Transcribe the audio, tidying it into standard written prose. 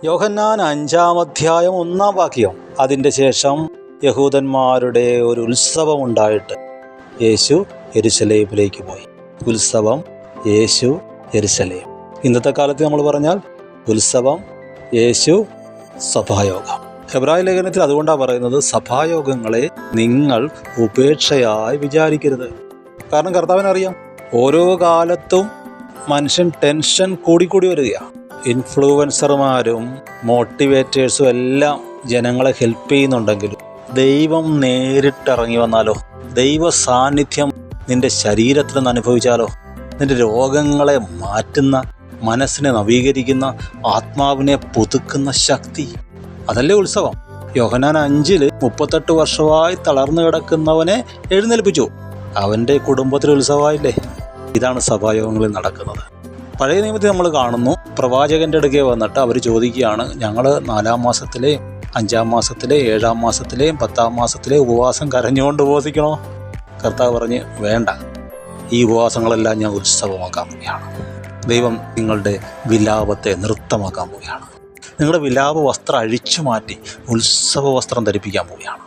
യോഹന്നാൻ 5-ാം അധ്യായം 1-ാം വാക്യം. അതിൻ്റെ ശേഷം യഹൂദന്മാരുടെ ഒരു ഉത്സവം ഉണ്ടായിട്ട് യേശു യെരുശലേമിലേക്ക് പോയി. ഉത്സവം, യേശു, യെരുശലേം. ഇന്നത്തെ കാലത്ത് നമ്മൾ പറഞ്ഞാൽ ഉത്സവം, യേശു, സഭായോഗം. ഹെബ്രായ ലേഖനത്തിൽ അതുകൊണ്ടാണ് പറയുന്നത്, സഭായോഗങ്ങളെ നിങ്ങൾ ഉപേക്ഷയായി വിചാരിക്കരുത്. കാരണം കർത്താവിനറിയാം, ഓരോ കാലത്തും മനുഷ്യൻ ടെൻഷൻ കൂടിക്കൂടി വരികയാണ്. ഇൻഫ്ലുവൻസർമാരും മോട്ടിവേറ്റേഴ്സും എല്ലാം ജനങ്ങളെ ഹെൽപ്പ് ചെയ്യുന്നുണ്ടെങ്കിലും ദൈവം നേരിട്ടിറങ്ങി വന്നാലോ, ദൈവ സാന്നിധ്യം നിന്റെ ശരീരത്തിൽ നിന്ന് അനുഭവിച്ചാലോ, നിന്റെ രോഗങ്ങളെ മാറ്റുന്ന, മനസ്സിനെ നവീകരിക്കുന്ന, ആത്മാവിനെ പുതുക്കുന്ന ശക്തി, അതല്ലേ ഉത്സവം. യോഹന്നാൻ 5-ൽ 38 വർഷമായി തളർന്നു കിടക്കുന്നവനെ എഴുന്നേൽപ്പിച്ചു. അവൻ്റെ കുടുംബത്തിലെ ഉത്സവമായില്ലേ. ഇതാണ് സഭായോഗങ്ങളിൽ നടക്കുന്നത്. പഴയ നിയമത്തിൽ നമ്മൾ കാണുന്നു, പ്രവാചകൻ്റെ അടുക്കെ വന്നിട്ട് അവർ ചോദിക്കുകയാണ്, ഞങ്ങൾ 4-ാം മാസത്തിലെയും 5-ാം മാസത്തിലെയും 7-ാം മാസത്തിലെയും 10-ാം മാസത്തിലെയും ഉപവാസം കരഞ്ഞുകൊണ്ട് ഉപവസിക്കണോ? കർത്താവ് പറഞ്ഞ്, വേണ്ട, ഈ ഉപവാസങ്ങളെല്ലാം ഞാൻ ഉത്സവമാക്കാൻ പോവുകയാണ്. ദൈവം നിങ്ങളുടെ വിലാപത്തെ നൃത്തമാക്കാൻ പോവുകയാണ്. നിങ്ങളുടെ വിലാപ വസ്ത്രം അഴിച്ചു മാറ്റി ഉത്സവ വസ്ത്രം ധരിപ്പിക്കാൻ പോവുകയാണ്.